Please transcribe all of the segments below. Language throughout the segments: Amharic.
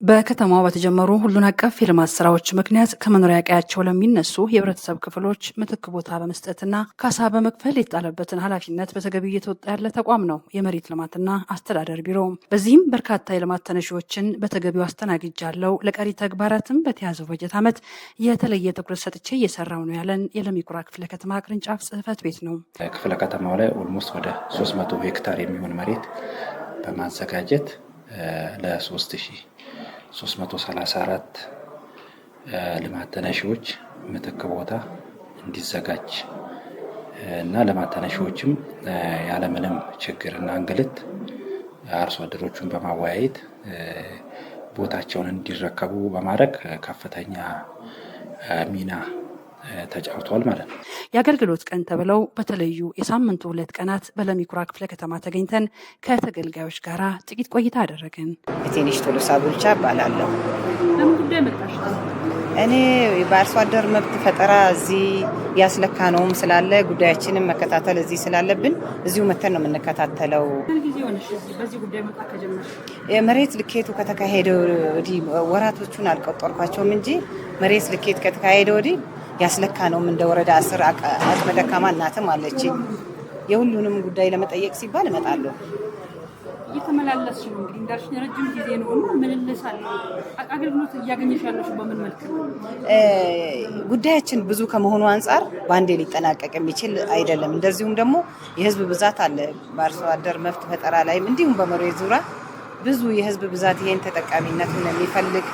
በከተማው በተጀመሩ ሁሉን አቀፍ የልማት ስራዎች ምክንያት ከመኖሪያ ቀያቸው ለሚነሱ የህብረተሰብ ክፍሎች ምትክ ቦታ በመስጠትና ካሳ በመክፈል የተጣለበትን ኃላፊነት በተገቢው እየተወጣ ያለ ተቋም ነው የመሬት ልማትና አስተዳደር ቢሮ። በዚህም በርካታ የልማት ተነሺዎችን በተገቢው አስተናግጃለሁ፣ ለቀሪ ተግባራትም በተያዘው በጀት ዓመት የተለየ ትኩረት ሰጥቼ እየሰራው ነው ያለን የለሚ ኩራ ክፍለ ከተማ ቅርንጫፍ ጽህፈት ቤት ነው። ክፍለ ከተማው ላይ ኦልሞስት ወደ 300 ሄክታር የሚሆን መሬት በማዘጋጀት ለ3334 ልማት ተነሺዎች ምትክ ቦታ እንዲዘጋጅ እና ልማት ተነሺዎችም ያለምንም ችግርና እንግልት አርሶ አደሮቹን በማወያየት ቦታቸውን እንዲረከቡ በማድረግ ከፍተኛ ሚና ተጫውቷል ማለት ነው። የአገልግሎት ቀን ተብለው በተለዩ የሳምንቱ 2 ቀናት በለሚ ኩራ ክፍለ ከተማ ተገኝተን ከተገልጋዮች ጋር ጥቂት ቆይታ አደረግን። እቴንሽ ቶሎሳ ቡልቻ እባላለሁ። ለምን ጉዳይ መጣሽ? እኔ በአርሶ አደር መብት ፈጠራ እዚህ ያስለካ ነውም ስላለ ጉዳያችንን መከታተል እዚህ ስላለብን እዚሁ መተን ነው የምንከታተለው። ጊዜ ሆነሽ በዚህ ጉዳይ መጣ ከጀመርሽ? መሬት ልኬቱ ከተካሄደ ወዲህ ወራቶቹን አልቆጠርኳቸውም እንጂ መሬት ልኬት ከተካሄደ ወዲህ ያስለካ ነው። እንደ ወረዳ 10 አቅመ ደካማ እናትም አለችኝ። የሁሉንም ጉዳይ ለመጠየቅ ሲባል እመጣለሁ። እየተመላለስሽ ነው እንግዲህ እንዳልሽ ረጅም ጊዜ ነው እና ምን ልሳለ አገልግሎት እያገኘሽ ያለሽ በምን መልክ ነው? ጉዳያችን ብዙ ከመሆኑ አንጻር በአንዴ ሊጠናቀቅ የሚችል አይደለም። እንደዚሁም ደግሞ የህዝብ ብዛት አለ በአርሶ አደር መብት ፈጠራ ላይም እንዲሁም በመሬት ዙሪያ ብዙ የህዝብ ብዛት ይሄን ተጠቃሚነትን የሚፈልግ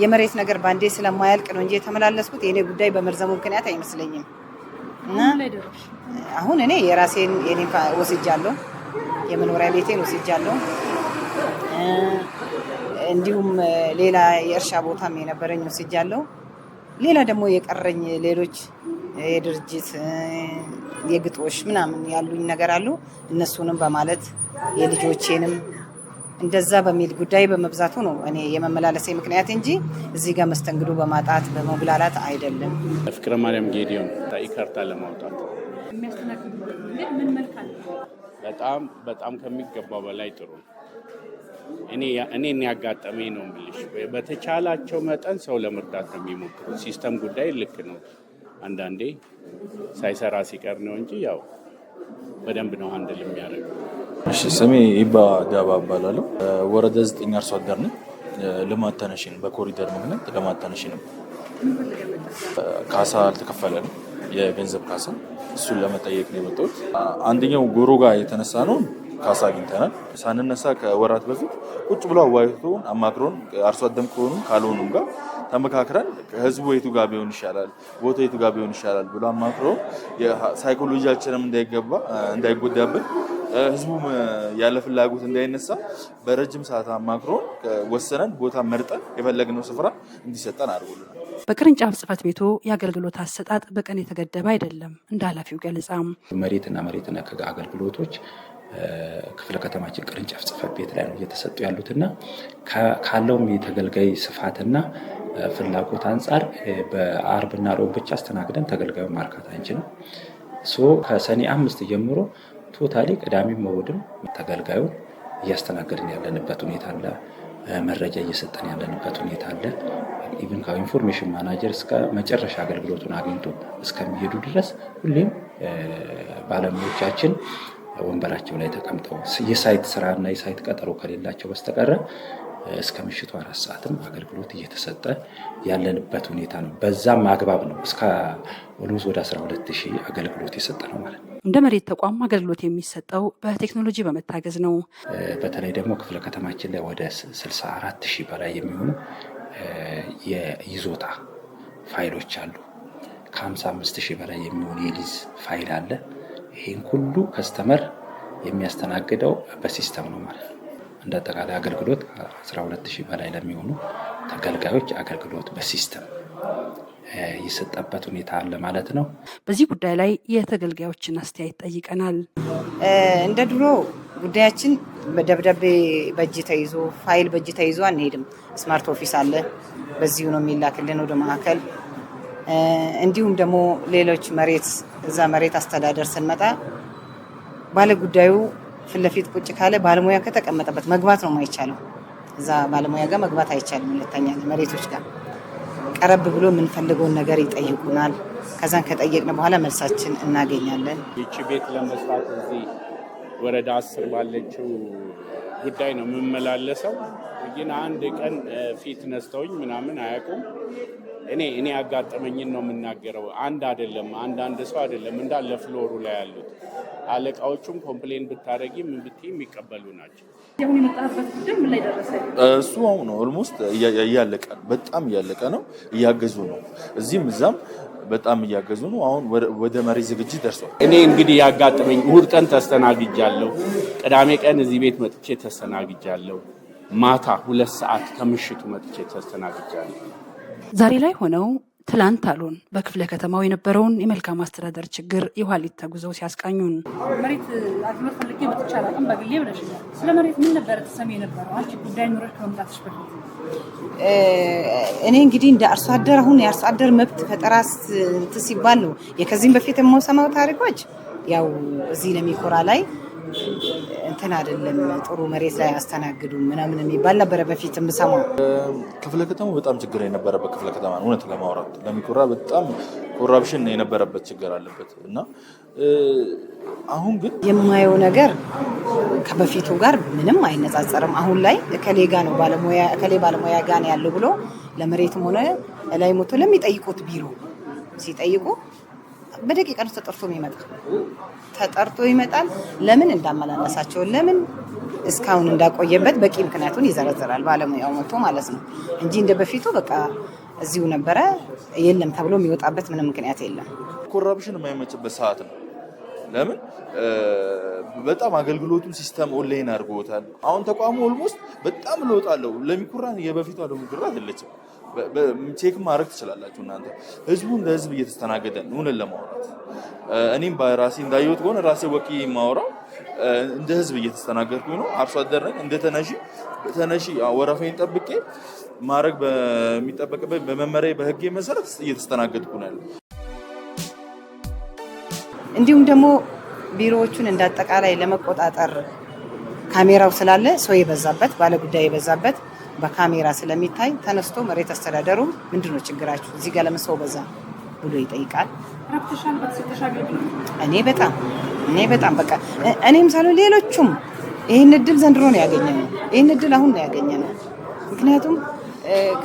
የመሬት ነገር ባንዴ ስለማያልቅ ነው እንጂ የተመላለስኩት የኔ ጉዳይ በመርዘሙ ምክንያት አይመስለኝም። እና አሁን እኔ የራሴን ወስጃለሁ፣ የመኖሪያ ቤቴን ወስጃለሁ። እንዲሁም ሌላ የእርሻ ቦታም የነበረኝ ወስጃለሁ። ሌላ ደግሞ የቀረኝ ሌሎች የድርጅት የግጦሽ ምናምን ያሉኝ ነገር አሉ። እነሱንም በማለት የልጆቼንም እንደዛ በሚል ጉዳይ በመብዛቱ ነው እኔ የመመላለሴ ምክንያት እንጂ እዚህ ጋር መስተንግዶ በማጣት በመጉላላት አይደለም። ፍቅረ ማርያም ጌዲዮን ኢካርታ ለማውጣት ምን መልክ አለ? በጣም ከሚገባው በላይ ጥሩ ነው። እኔን ያጋጠመኝ ነው የምልሽ። በተቻላቸው መጠን ሰው ለመርዳት ነው የሚሞክሩ። ሲስተም ጉዳይ ልክ ነው፣ አንዳንዴ ሳይሰራ ሲቀር ነው እንጂ ያው በደንብ ነው አንድል የሚያደርገው። እሺ፣ ስሜ ኢባ ዳባ እባላለሁ። ወረዳ 9 አርሶ አደር ነኝ። ልማት ተነሺ ነኝ። በኮሪደር ምክንያት ልማት ተነሺ ነኝ። ካሳ አልተከፈለንም፣ የገንዘብ ካሳ። እሱን ለመጠየቅ ነው የመጣሁት። አንደኛው ጎሮ ጋር የተነሳ ነው ካሳ አግኝተናል። ሳንነሳ ከወራት በፊት ቁጭ ብሎ አዋይቶን አማክሮን አርሶ አደም ከሆኑም ካልሆኑም ጋር ተመካክረን ህዝቡ የቱ ጋር ቢሆን ይሻላል፣ ቦታ የቱ ጋር ቢሆን ይሻላል ብሎ አማክሮን ሳይኮሎጂያችንም እንዳይጎዳብን ህዝቡም ያለ ፍላጎት እንዳይነሳ በረጅም ሰዓት አማክሮን ወሰነን ቦታ መርጠን የፈለግነው ስፍራ እንዲሰጠን አድርጎልናል። በቅርንጫፍ ጽህፈት ቤቱ የአገልግሎት አሰጣጥ በቀን የተገደበ አይደለም። እንደ ኃላፊው ገለጻ መሬትና አገልግሎቶች ክፍለ ከተማችን ቅርንጫፍ ጽህፈት ቤት ላይ ነው እየተሰጡ ያሉትና ካለውም የተገልጋይ ስፋትና ፍላጎት አንጻር በአርብና ሮብ ብቻ አስተናግደን ተገልጋዩ ማርካት አንችልም። ከሰኔ 5 ጀምሮ ቶታሊ ቅዳሜም እሑድም ተገልጋዩን እያስተናገድን ያለንበት ሁኔታ አለ። መረጃ እየሰጠን ያለንበት ሁኔታ አለ። ኢቭን ከኢንፎርሜሽን ማናጀር እስከ መጨረሻ አገልግሎቱን አግኝቶ እስከሚሄዱ ድረስ ሁሌም ባለሙያዎቻችን ወንበራቸው ላይ ተቀምጠው የሳይት ስራና የሳይት ቀጠሮ ከሌላቸው በስተቀር እስከ ምሽቱ 4 ሰዓትም አገልግሎት እየተሰጠ ያለንበት ሁኔታ ነው። በዛም አግባብ ነው እስከ ኦልሞስት ወደ 12000 አገልግሎት የሰጠ ነው ማለት ነው። እንደ መሬት ተቋም አገልግሎት የሚሰጠው በቴክኖሎጂ በመታገዝ ነው። በተለይ ደግሞ ክፍለ ከተማችን ላይ ወደ 64000 በላይ የሚሆኑ የይዞታ ፋይሎች አሉ። ከ55000 በላይ የሚሆኑ የሊዝ ፋይል አለ። ይህን ሁሉ ከስተመር የሚያስተናግደው በሲስተም ነው ማለት ነው። እንደ አጠቃላይ አገልግሎት 12000 በላይ ለሚሆኑ ተገልጋዮች አገልግሎት በሲስተም የሰጠበት ሁኔታ አለ ማለት ነው። በዚህ ጉዳይ ላይ የተገልጋዮችን አስተያየት ጠይቀናል። እንደ ድሮ ጉዳያችን በደብዳቤ በእጅ ተይዞ ፋይል በእጅ ተይዞ አንሄድም። ስማርት ኦፊስ አለ፣ በዚሁ ነው የሚላክልን ወደ ማዕከል። እንዲሁም ደግሞ ሌሎች መሬት አስተዳደር ስንመጣ ባለ ጉዳዩ ፊት ለፊት ቁጭ ካለ ባለሙያ ከተቀመጠበት መግባት ነው የማይቻለው። እዛ ባለሙያ ጋር መግባት አይቻልም። ሁለተኛ መሬቶች ጋር ቀረብ ብሎ የምንፈልገውን ነገር ይጠይቁናል። ከዛን ከጠየቅን በኋላ መልሳችን እናገኛለን። ይቺ ቤት ለመስራት እዚህ ወረዳ 10 ባለችው ጉዳይ ነው የምመላለሰው። ግን አንድ ቀን ፊት ነስተውኝ ምናምን አያውቁም። እኔ ያጋጠመኝን ነው የምናገረው። አንድ ሰው አይደለም እንዳለ ፍሎሩ ላይ ያሉት አለቃዎቹም ኮምፕሌን ብታረጊ ምን ብትይ የሚቀበሉ ናቸው። አሁን የመጣበት ጉዳይ ምን ላይ ደረሰ? እሱ አሁን ኦልሞስት እያለቀ ነው። በጣም እያለቀ ነው። እያገዙ ነው። እዚህም እዛም በጣም እያገዙ ነው። አሁን ወደ መሬት ዝግጅት ደርሷል። እኔ እንግዲህ ያጋጠመኝ እሑድ ቀን ተስተናግጃለሁ። ቅዳሜ ቀን እዚህ ቤት መጥቼ ተስተናግጃለሁ። ማታ 2 ሰዓት ከምሽቱ መጥቼ ተስተናግጃለሁ። ዛሬ ላይ ሆነው ትላንት አሉን በክፍለ ከተማው የነበረውን የመልካም አስተዳደር ችግር የኋሊት ተጉዘው ሲያስቃኙን። መሬት አግሎት ፈልጌ መጥቼ አላውቅም በግሌ ብለሽኛል። ስለ መሬት ምን ነበረ ተሰሚ የነበረው አንቺ ጉዳይ ኑሮሽ ከመምጣትሽ በፊት? እኔ እንግዲህ እንደ አርሶ አደር አሁን የአርሶ አደር መብት ፈጠራ ሲባል ነው ከዚህም በፊት የምሰማው ታሪኮች ያው እዚህ ለሚኮራ ላይ እንትን አይደለም ጥሩ መሬት ላይ አስተናግዱም ምናምን የሚባል ነበረ በፊት የምሰማው። ክፍለ ከተማው በጣም ችግር የነበረበት ክፍለ ከተማ ነው። እውነት ለማውራት ለሚኮራ በጣም ኮራፕሽን የነበረበት ችግር አለበት እና አሁን ግን የማየው ነገር ከበፊቱ ጋር ምንም አይነጻጸርም። አሁን ላይ እከሌ ጋ ነው ባለሙያ እከሌ ባለሙያ ጋ ነው ያለው ብሎ ለመሬትም ሆነ ላይ ሞቶ ለሚጠይቁት ቢሮ ሲጠይቁ በደቂቃ ነው ተጠርቶ ይመጣል። ለምን እንዳመላለሳቸው ለምን እስካሁን እንዳቆየበት በቂ ምክንያቱን ይዘረዝራል ባለሙያው መጥቶ ማለት ነው እንጂ እንደ በፊቱ በቃ እዚሁ ነበረ የለም ተብሎ የሚወጣበት ምንም ምክንያት የለም። ኮራፕሽን የማይመጭበት ሰዓት ነው። ለምን በጣም አገልግሎቱን ሲስተም ኦንላይን አድርጎታል። አሁን ተቋሙ ኦልሞስት በጣም ለውጥ አለው። ለሚኩራን የበፊቱ ለሚኩራ አይደለችም። ቼክ ማድረግ ትችላላችሁ እናንተ። ህዝቡ እንደ ህዝብ እየተስተናገደ ነው። እውነት ለማውራት እኔም በራሴ እንዳየሁት ከሆነ ራሴ ወኪ ማውራው እንደ ህዝብ እየተስተናገድኩኝ ነው። አርሶ አደር ነኝ። እንደ ተነሺ ወረፋዬን ጠብቄ ማድረግ በሚጠበቅበት በመመሪያ በህግ መሰረት እየተስተናገድኩ ነው ያለው። እንዲሁም ደግሞ ቢሮዎቹን እንዳጠቃላይ ለመቆጣጠር ካሜራው ስላለ ሰው የበዛበት ባለጉዳይ የበዛበት በካሜራ ስለሚታይ ተነስቶ መሬት አስተዳደሩ ምንድነው ችግራችሁ እዚህ ጋር ለምን ሰው በዛ ብሎ ይጠይቃል። እኔ በጣም በቃ እኔም ሳሉ ሌሎቹም ይሄን እድል ዘንድሮ ነው ያገኘነው። ይሄን እድል አሁን ነው ያገኘነው። ምክንያቱም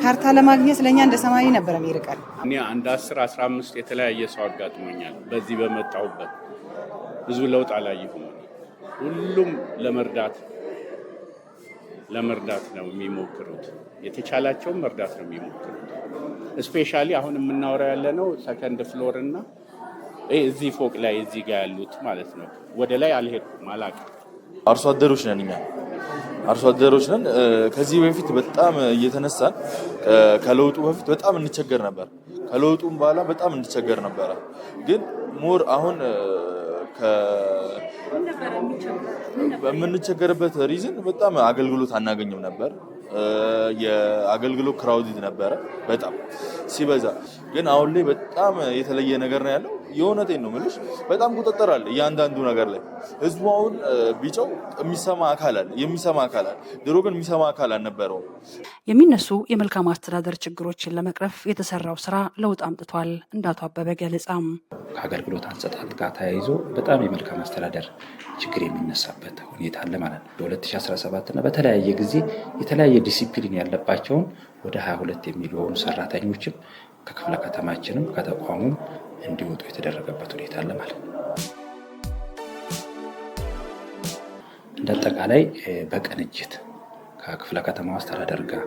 ካርታ ለማግኘት ለኛ እንደ ሰማይ ነበር የሚርቀን። እኔ አንድ 10-15 የተለያየ ሰው አጋጥሞኛል። በዚህ በመጣሁበት ብዙ ለውጥ አላየሁም። ሁሉም ለመርዳት ነው የሚሞክሩት። የተቻላቸውን መርዳት ነው የሚሞክሩት። ስፔሻሊ አሁን የምናወራው ያለነው ሰከንድ ፍሎር እና እዚህ ፎቅ ላይ እዚህ ጋር ያሉት ማለት ነው። ወደ ላይ አልሄድኩም አላውቅም። አርሶ አደሮች ነን እኛ አርሶ አደሮች ነን። ከዚህ በፊት በጣም እየተነሳን ከለውጡ በፊት በጣም እንቸገር ነበር። ከለውጡም በኋላ በጣም እንቸገር ነበረ። ግን ሞር አሁን በምንቸገርበት ሪዝን በጣም አገልግሎት አናገኝም ነበር። የአገልግሎት ክራውድድ ነበረ በጣም ሲበዛ። ግን አሁን ላይ በጣም የተለየ ነገር ነው ያለው። የእውነቴን ነው የምልሽ። በጣም ቁጥጥር አለ እያንዳንዱ ነገር ላይ። ህዝቡ አሁን ቢጨው የሚሰማ አካል አለ። ድሮ ግን የሚሰማ አካል አልነበረውም። የሚነሱ የመልካም አስተዳደር ችግሮችን ለመቅረፍ የተሰራው ስራ ለውጥ አምጥቷል። እንደ አቶ አበበ ገለጻም ከአገልግሎት አሰጣጥ ጋር ተያይዞ በጣም የመልካም አስተዳደር ችግር የሚነሳበት ሁኔታ አለ ማለት ነው። በ2017 እና በተለያየ ጊዜ የተለያየ ዲሲፕሊን ያለባቸውን ወደ 22 የሚሆኑ ሰራተኞችም ከክፍለ ከተማችንም ከተቋሙም እንዲወጡ የተደረገበት ሁኔታ አለ ማለት ነው። እንደ አጠቃላይ በቅንጅት ከክፍለ ከተማው አስተዳደር ጋር፣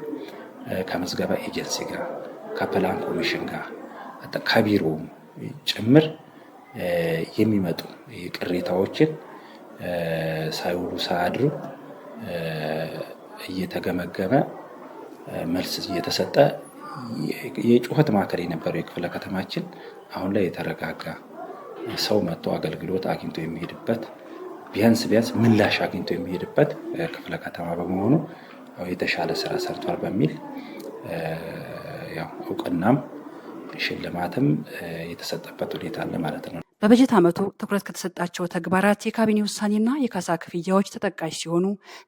ከመዝገባ ኤጀንሲ ጋር፣ ከፕላን ኮሚሽን ጋር ከቢሮውም ጭምር የሚመጡ ቅሬታዎችን ሳይውሉ ሳያድሩ እየተገመገመ መልስ እየተሰጠ የጩኸት ማዕከል የነበረው የክፍለ ከተማችን አሁን ላይ የተረጋጋ ሰው መጥቶ አገልግሎት አግኝቶ የሚሄድበት ቢያንስ ምላሽ አግኝቶ የሚሄድበት ክፍለ ከተማ በመሆኑ የተሻለ ስራ ሰርቷል በሚል እውቅናም ሽልማትም የተሰጠበት ሁኔታ አለ ማለት ነው። በበጀት ዓመቱ ትኩረት ከተሰጣቸው ተግባራት የካቢኔ ውሳኔና የካሳ ክፍያዎች ተጠቃሽ ሲሆኑ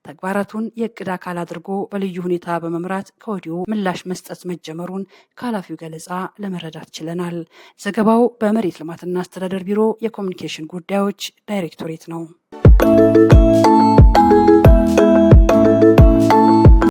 ተግባራቱን የእቅድ አካል አድርጎ በልዩ ሁኔታ በመምራት ከወዲሁ ምላሽ መስጠት መጀመሩን ከኃላፊው ገለጻ ለመረዳት ችለናል። ዘገባው በመሬት ልማትና አስተዳደር ቢሮ የኮሚኒኬሽን ጉዳዮች ዳይሬክቶሬት ነው።